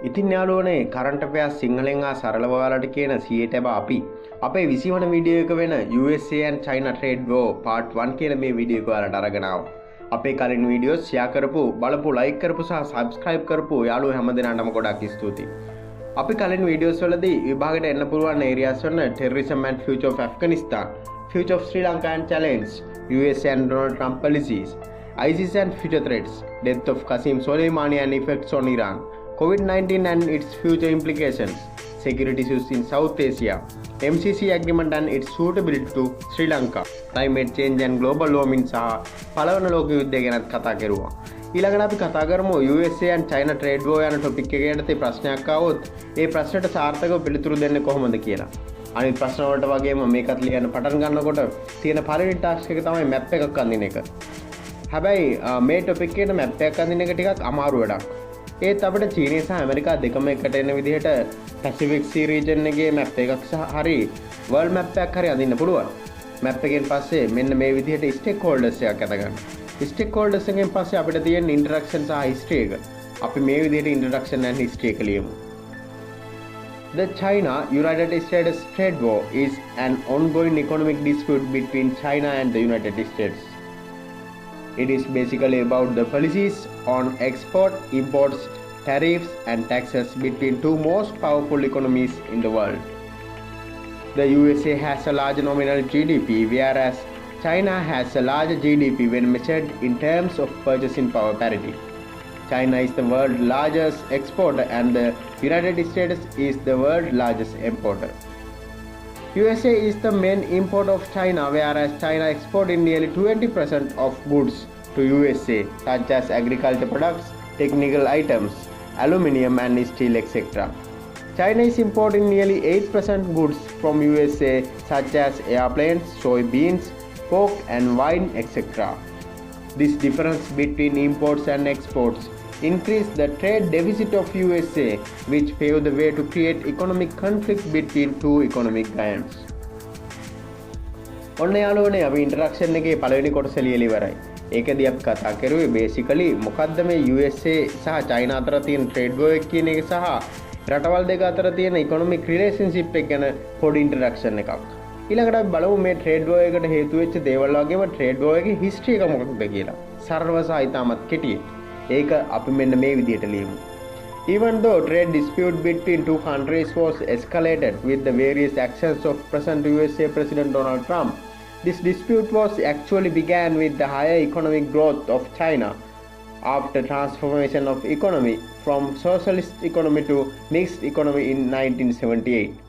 ඉතින් යාළුවනේ current affairs සිංහලෙන් ආ සරලව ඔයාලට කියන සියයට අපි අපේ 20 වන වීඩියෝ එක වෙන USA and China trade war part 1 කියන මේ වීඩියෝ එක ඔයාලට අරගෙන ආවා. අපේ කලින් වීඩියෝස් ෂෙයා කරපු, බලපු, ලයික් කරපු සහ සබ්ස්ක්‍රයිබ් කරපු යාළුවෝ හැමදෙනාටම ගොඩක් ස්තුතියි. අපි කලින් වීඩියෝස් වලදී විභාගයට එන්න පුළුවන් ඒරියාස් වන terrorism and future of Afghanistan, future of Sri Lanka and challenge, USA and Donald Trump policies, ISIS and future threats, death of Qasem Soleimani and effects on Iran, COVID-19 and its future implications, security issues in South Asia, MCC agreement and its suitability to Sri Lanka, climate change and global warming සහ පළවන ලෝක යුද්ධය ගැනත් කතා කරුවා. ඊළඟට අපි කතා කරමු USA and China trade war යන ටොපික් එක යටතේ ප්‍රශ්නයක් ආවොත් ඒ ප්‍රශ්නට සාර්ථකව පිළිතුරු දෙන්නේ කොහොමද කියලා. අනිත් ප්‍රශ්න වලට වගේම මේකත් ලියන්න පටන් ගන්නකොට තියෙන පළවෙනි ටාස්ක් එක තමයි මැප් එකක් අඳින එක. හැබැයි මේ ටොපික් එකට මැප් එකක් අඳින එක ටිකක් අමාරු වැඩක්. ඒත් අපිට චීනය සහ ඇමරිකා දෙකම එකට එන විදිහට පැසිෆික් සී රීජන් එකේ මැප් එකක් සහ හරි වර්ල්ඩ් මැප් එකක් හරි අඳින්න පුළුවන්. මැප් එකෙන් පස්සේ මෙන්න මේ විදිහට ස්ටේක් හෝල්ඩර්ස් එකක් අත ගන්න. ස්ටේක් හෝල්ඩර්ස් එකෙන් පස්සේ අපිට තියෙන ඉන්ට්‍රොඩක්ෂන් සහ හිස්ටරි එක. අපි මේ විදිහට ඉන්ට්‍රොඩක්ෂන් and හිස්ටරි එක ලියමු. The China-United States trade war is an ongoing economic dispute between China and the United States. It is basically about the policies on export, imports, tariffs and taxes between two most powerful economies in the world. The USA has a large nominal GDP, whereas China has a larger GDP when measured in terms of purchasing power parity. China is the world's largest exporter and the United States is the world's largest importer. USA is the main importer of China, whereas China exports nearly 20% of goods to USA, such as agriculture products, technical items, aluminium and steel, etc. China is importing nearly 8% goods from USA, such as airplanes, soybeans, pork and wine, etc. This difference between imports and exports increased the trade deficit of USA, which paved the way to create economic conflict between two economic giants. ඔන්න යාළුවනේ අපි introduction එකේ පළවෙනි කොටස ලියලා ඉවරයි. ඒකදී අපි කතා කරුවේ බේසිකලි මොකද්ද මේ USA සහ China අතර තියෙන ට්‍රේඩ් වෝර් එක කියන එක සහ රටවල් දෙක අතර තියෙන ඉකොනොමික් රිලේෂන්ෂිප් එක ගැන පොඩි ඉන්ට්‍රොඩක්ෂන් එකක්. ඊළඟට අපි බලමු මේ ට්‍රේඩ් වෝර් එකට හේතු වෙච්ච දේවල් වගේම ට්‍රේඩ් වෝර් එකේ හිස්ටරි එක මොකක්ද කියලා. සරලව සහ ඉතාමත් කෙටියෙන්. ඒක අපි මෙන්න මේ විදිහට ලියමු. Even though trade dispute between two countries was escalated with the various actions of present USA President Donald Trump, this dispute was actually began with the higher economic growth of China after transformation of economy from socialist economy to mixed economy in 1978.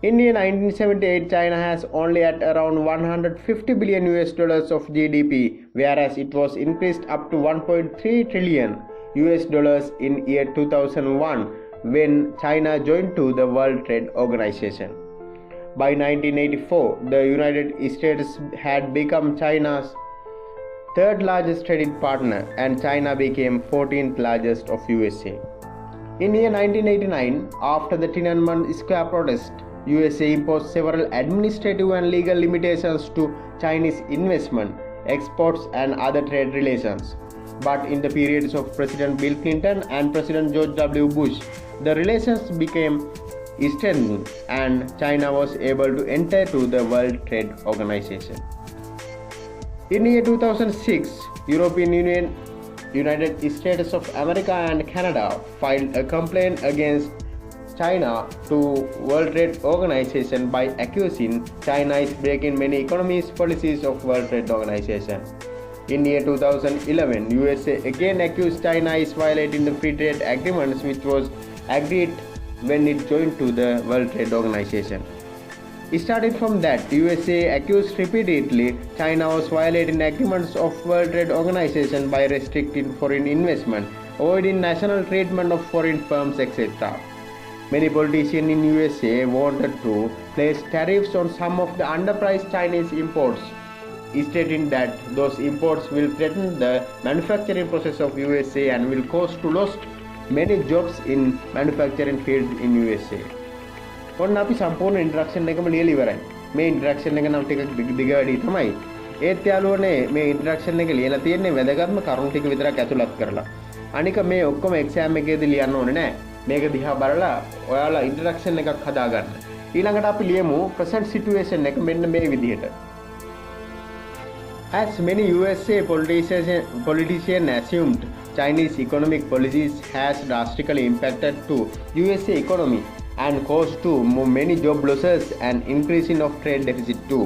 In year 1978, China has only at around 150 billion US dollars of GDP, whereas it was increased up to 1.3 trillion US dollars in year 2001 when China joined to the World Trade Organization. By 1984, the United States had become China's third largest trading partner and China became 14th largest of USA. In year 1989, after the Tiananmen Square protest, USA imposed several administrative and legal limitations to Chinese investment, exports and other trade relations. But in the periods of President Bill Clinton and President George W. Bush, the relations became strengthened and China was able to enter to the World Trade Organization. In year 2006, European Union, United States of America and Canada filed a complaint against China to World Trade Organization by accusing China is breaking many economies policies of World Trade Organization. In year 2011, USA again accused China is violating the free trade agreements which was agreed when it joined to the World Trade Organization. Starting from that, USA accused repeatedly China was violating agreements of World Trade Organization by restricting foreign investment, avoiding national treatment of foreign firms, etc. Many politicians in USA wanted to place tariffs on some of the underpriced Chinese imports, stating that those imports will threaten the manufacturing process of USA and will cause to lost many jobs in manufacturing field in USA. ඔන්න අපි සම්පූර්ණ introduction එකම ලියලා ඉවරයි. මේ introduction එක නම් ටිකක් දිග වැඩි තමයි. ඒත් යාළුවනේ මේ ඉන්ට්‍රොඩක්ෂන් එක ලියලා තියෙන්නේ වැදගත්ම කරුණු ටික විතරක් ඇතුළත් කරලා. අනික මේ ඔක්කොම එක්සෑම් එකේදී ලියන්න ඕනේ නැහැ. මේක දිහා බලලා ඔයාලා ඉන්ට්‍රොඩක්ෂන් එකක් හදාගන්න. ඊළඟට අපි ලියමු present situation එක මෙන්න මේ විදිහට. As many USA politicians assumed, Chinese economic policies has drastically impacted to USA economy and caused to many job losses and increasing of trade deficit too.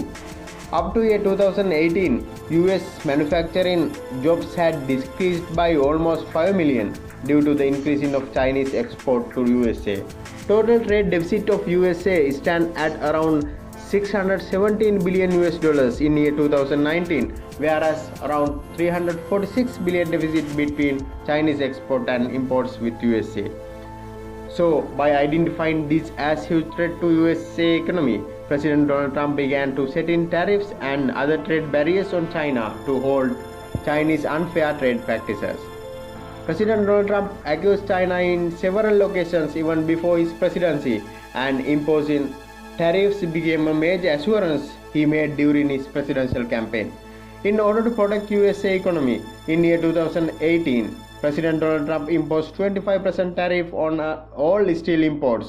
Up to year 2018, US manufacturing jobs had decreased by almost 5 million due to the increasing of Chinese export to USA. Total trade deficit of USA stand at around 617 billion US dollars in year 2019, whereas around 346 billion deficit between Chinese export and imports with USA. So, by identifying this as huge threat to USA economy, President Donald Trump began to set in tariffs and other trade barriers on China to hold Chinese unfair trade practices. President Donald Trump accused China in several locations even before his presidency, and imposing tariffs became a major assurance he made during his presidential campaign. In order to protect USA economy, in year 2018, President Donald Trump imposed 25% tariff on all steel imports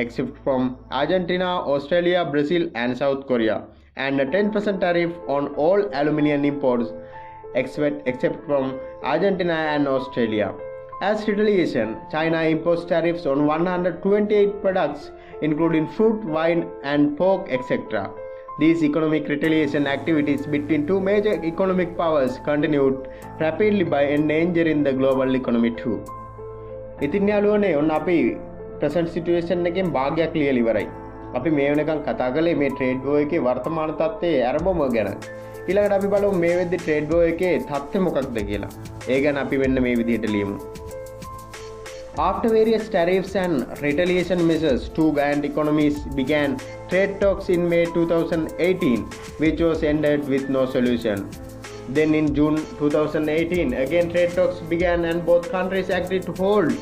except from Argentina, Australia, Brazil and South Korea, and a 10% tariff on all aluminum imports except from Argentina and Australia. As retaliation, China imposed tariffs on 128 products including fruit, wine and pork, etc. These economic retaliation activities between two major economic powers continued rapidly by endangering the global economy too. ඉතින් යාළුවනේ ඔන්න අපි present situation එකෙන් භාගයක් ලියලා ඉවරයි. අපි මේ වෙනකන් කතා කළේ මේ trade war එකේ වර්තමාන තත්ත්වයේ ආරම්භම ගැන. ඊළඟට අපි බලමු මේ වෙද්දි trade war එකේ තත්ත්වය මොකක්ද කියලා. ඒ ගැන අපි මෙන්න මේ විදිහට ලියමු. After various tariffs and retaliation measures, two giant economies began trade talks in May 2018, which was ended with no solution. Then in June 2018, again trade talks began and both countries agreed to hold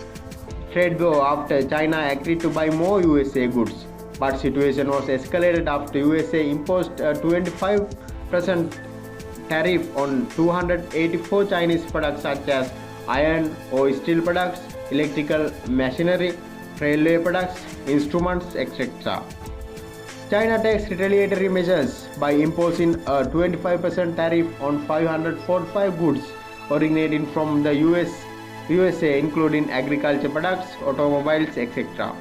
trade war after China agreed to buy more USA goods. But situation was escalated after USA imposed a 25% tariff on 284 Chinese products such as iron or steel products, electrical machinery, railway products, instruments, etc. China takes retaliatory measures by imposing a 25% tariff on 545 goods originating from the USA, including agriculture products, automobiles, etc.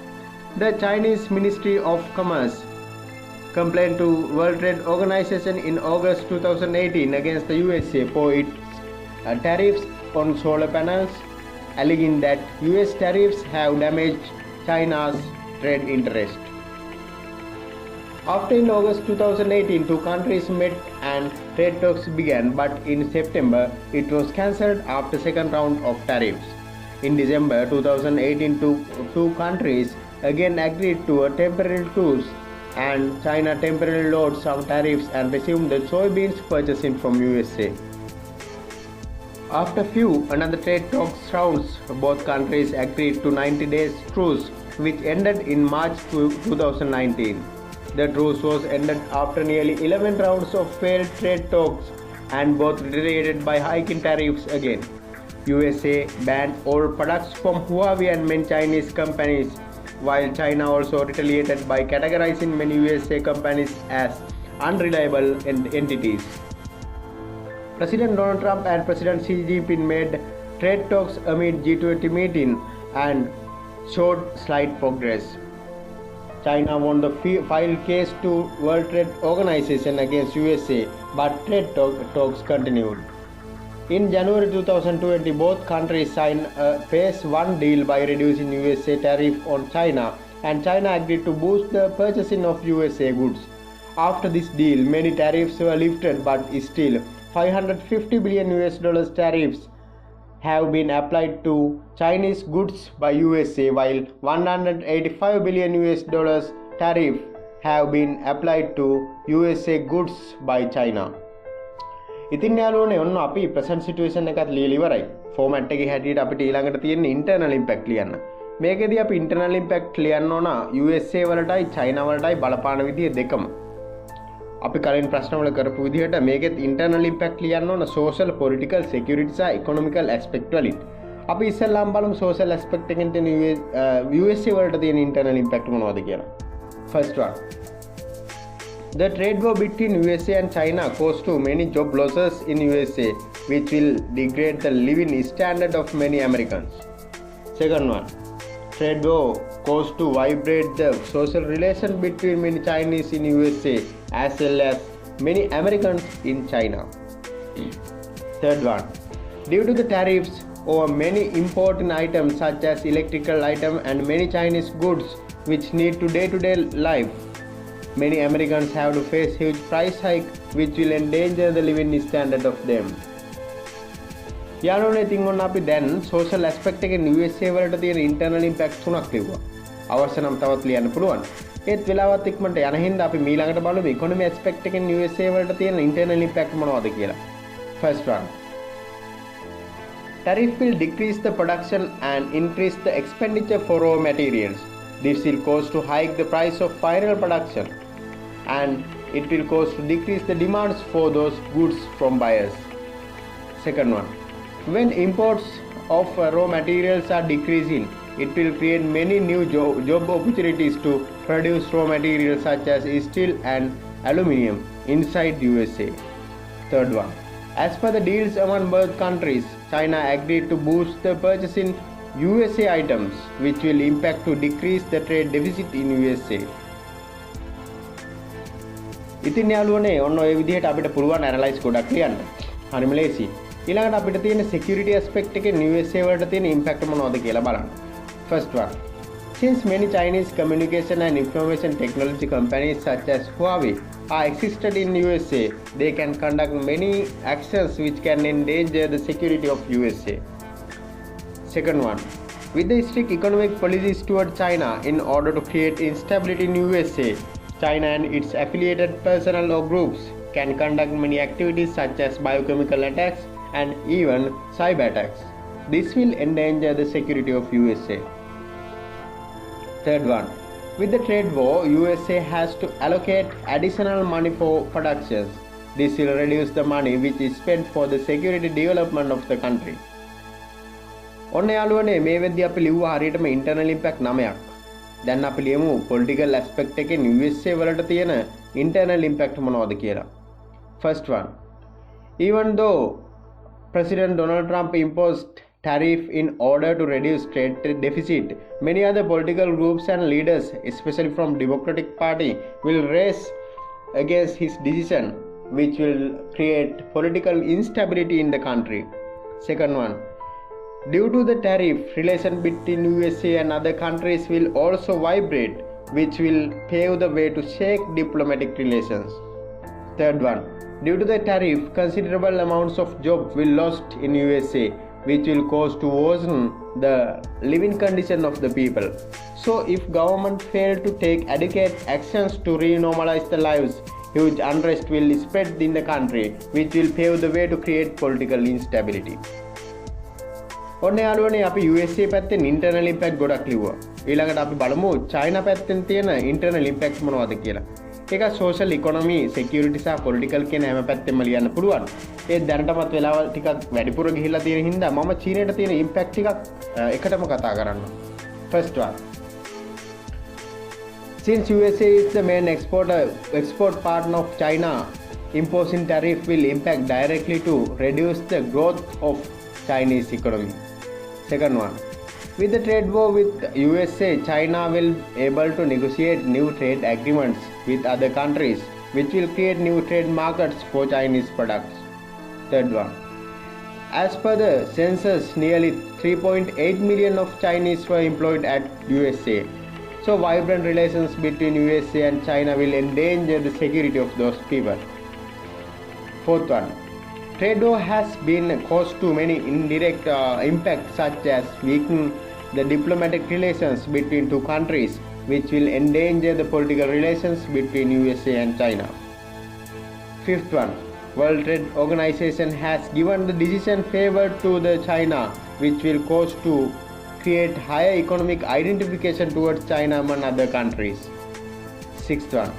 The Chinese Ministry of Commerce complained to World Trade Organization in August 2018 against the USA for its tariffs on solar panels, alleging that US tariffs have damaged China's trade interest. After in August 2018, two countries met and trade talks began, but in September it was cancelled after second round of tariffs. In December 2018, two countries again agreed to a temporary truce, and China temporarily lowered some tariffs and resumed the soybeans purchasing from USA. After another trade talks rounds, both countries agreed to 90 days truce, which ended in March 2019. The truce was ended after nearly 11 rounds of failed trade talks, and both retaliated by hiking tariffs again. USA banned all products from Huawei and many Chinese companies, while China also retaliated by categorizing many USA companies as unreliable entities. President Donald Trump and President Xi Jinping made trade talks amid G20 meeting and showed slight progress. China won the filed case to World Trade Organization against USA, but trade talks continued. In January 2020, both countries signed a phase 1 deal by reducing USA tariff on China, and China agreed to boost the purchasing of USA goods. After this deal, many tariffs were lifted, but still $550 billion tariffs have been applied to Chinese goods by USA, while $185 billion tariff have been applied to USA goods by China. ඉතින් යාළුවනේ ඔන්න අපි present situation එකත් ලියලා ඉවරයි. Format එකේ හැටියට අපිට ඊළඟට තියෙන internal impact ලියන්න. මේකෙදී අපි internal impact ලියන්න ඕන USA වලටයි China වලටයි බලපාන විදිය දෙකම. අපි කලින් ප්‍රශ්න වල කරපු විදිහට මේකෙත් internal impact ලියන්න ඕන social, political, security සහ economical aspect වලින්. අපි ඉස්සෙල්ලාම බලමු social aspect එකෙන් තියෙන USA වලට තියෙන internal impact මොනවද කියලා. First one. The trade war between USA and China caused to many job losses in USA, which will degrade the living standard of many Americans. Second one, trade war caused to vibrate the social relation between many Chinese in USA as well as many Americans in China. Third one, due to the tariffs over many important items such as electrical items and many Chinese goods which need to day-to-day life, many Americans have to face huge price hike which will endanger the living standard of them. යාළුවනේ ඉතින් ඔන්න අපි දැන් social aspect එකේ USA වලට තියෙන internal impact තුනක් ලිව්වා. අවශ්‍ය නම් තවත් ලියන්න පුළුවන්. ඒත් වෙලාවත් ඉක්මනට යන හින්දා අපි මීළඟට බලමු economy aspect එකෙන් USA වලට තියෙන internal impact මොනවද කියලා. First one. Tariff will decrease the production and increase the expenditure for raw materials. This will cause to hike the price of final production and it will cause to decrease the demands for those goods from buyers. Second one, when imports of raw materials are decreasing, it will create many new job opportunities to produce raw materials such as steel and aluminium inside USA. Third one, as per the deals among both countries, China agreed to boost the purchase in USA items, which will impact to decrease the trade deficit in USA. ඉතින් යාළුවනේ ඔන්න ඔය විදිහට අපිට පුළුවන් analyse ගොඩක් ලියන්න. හරිම ලේසි. ඊළඟට අපිට තියෙන security aspect එකේ USA වලට තියෙන impact මොනවද කියලා බලන්න. First one. Since many Chinese communication and information technology companies such as Huawei are existed in USA, they can conduct many actions which can endanger the security of USA. Second one. With the strict economic policies toward China in order to create instability in USA, China and its affiliated personnel or groups can conduct many activities such as biochemical attacks and even cyber attacks. This will endanger the security of USA. Third one, with the trade war, USA has to allocate additional money for productions. This will reduce the money which is spent for the security development of the country. ඔන්න යාළුවනේ මේ වෙද්දී අපි ලිව්වා හරියටම internal impact 9ක්. දැන් අපි ලියමු political aspect එකේ USA වලට තියෙන internal impact මොනවද කියලා. First one. Even though President Donald Trump imposed tariff in order to reduce trade deficit, many other political groups and leaders, especially from Democratic Party, will race against his decision, which will create political instability in the country. Second one. Due to the tariff, relation between USA and other countries will also vibrate, which will pave the way to shake diplomatic relations. Third one, due to the tariff, considerable amounts of jobs will lost in USA, which will cause to worsen the living condition of the people. So if government fail to take adequate actions to renormalize the lives, huge unrest will spread in the country, which will pave the way to create political instability. ඔන්න යාළුවනේ අපි USA පැත්තෙන් internal impact ගොඩක් ලිව්වා. ඊළඟට අපි බලමු China පැත්තෙන් තියෙන internal impact මොනවද කියලා. ඒක social economy, security සහ political කියන හැම පැත්තෙම ලියන්න පුළුවන්. ඒ දැනටමත් වෙලාව ටිකක් වැඩිපුර ගිහිල්ලා තියෙන හින්දා මම චීනයට තියෙන impact ටිකක් එකටම කතා කරන්න. First one. Since USA is the main export partner of China, imposing tariff will impact directly to reduce the growth of Chinese economy. Second one, with the trade war with USA, China will able to negotiate new trade agreements with other countries, which will create new trade markets for Chinese products. Third one, as per the census, nearly 3.8 million of Chinese were employed at USA. So vibrant relations between USA and China will endanger the security of those people. Fourth one, trade war has been caused to many indirect impacts such as weakening the diplomatic relations between two countries, which will endanger the political relations between USA and China. Fifth one, World Trade Organization has given the decision favored to the China, which will cause to create higher economic identification towards China among other countries. Sixth one,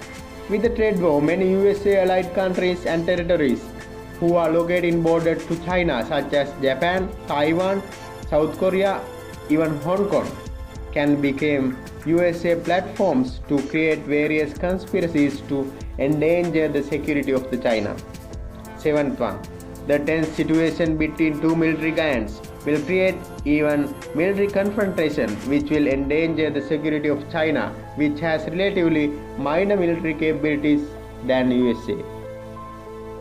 with the trade war, many USA allied countries and territories who are located in border to China such as Japan, Taiwan, South Korea, even Hong Kong can become USA platforms to create various conspiracies to endanger the security of the China. Seventh one, the tense situation between two military giants will create even military confrontation which will endanger the security of China, which has relatively minor military capabilities than USA.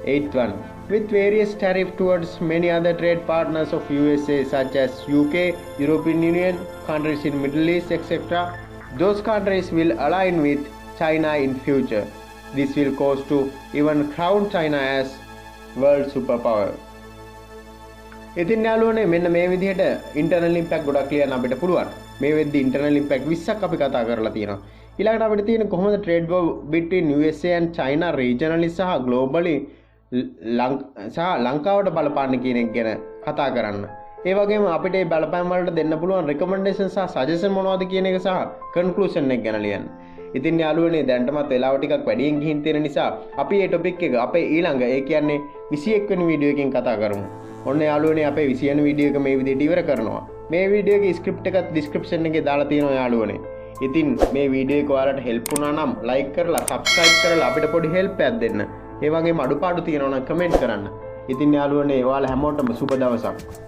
Eighth one, with various tariffs towards many other trade partners of USA such as UK, European Union, countries in Middle East, etc., those countries will align with China in future. This will cause to even crown China as world superpower. ඉතින් යාළුවනේ මෙන්න මේ විදිහට internal impact ගොඩක් ලියන්න අපිට පුළුවන්. මේ වෙද්දි ඉන්ටර්නල් ඉම්පැක්ට් 20ක් අපි කතා කරලා තියෙනවා. ඊළඟට අපිට තියෙන කොහොමද trade war between USA and China regionally සහ globally ලංකාවට බලපාන්න කියන එක ගැන කතා කරන්න. ඒ වගේම අපිට මේ බලපෑම් වලට දෙන්න පුළුවන් recommendation සහ suggestion මොනවද කියන එක සහ conclusion එක ගැන ලියන්න. ඉතින් යාළුවනේ දැන්ටමත් වෙලාව ටිකක් වැඩියෙන් ගිහින් තියෙන නිසා අපි මේ topic එක අපේ ඊළඟ ඒ කියන්නේ 21 වෙනි වීඩියෝ එකකින් කතා කරමු. ඔන්න යාළුවනේ අපේ 20 වෙනි වීඩියෝ එක මේ විදිහට ඉවර කරනවා. මේ වීඩියෝ එකේ ස්ක්‍රිප්ට් එකත් description එකේ දාලා තියෙනවා යාළුවනේ. ඉතින් මේ වීඩියෝ එක ඔයාලට help වුණා නම් like කරලා subscribe කරලා අපිට පොඩි help එකක් දෙන්න. ඒ වගේම අඩුපාඩු තියෙනවා නම් comment කරන්න. ඉතින් යාළුවනේ ඔයාලා හැමෝටම සුබ දවසක්.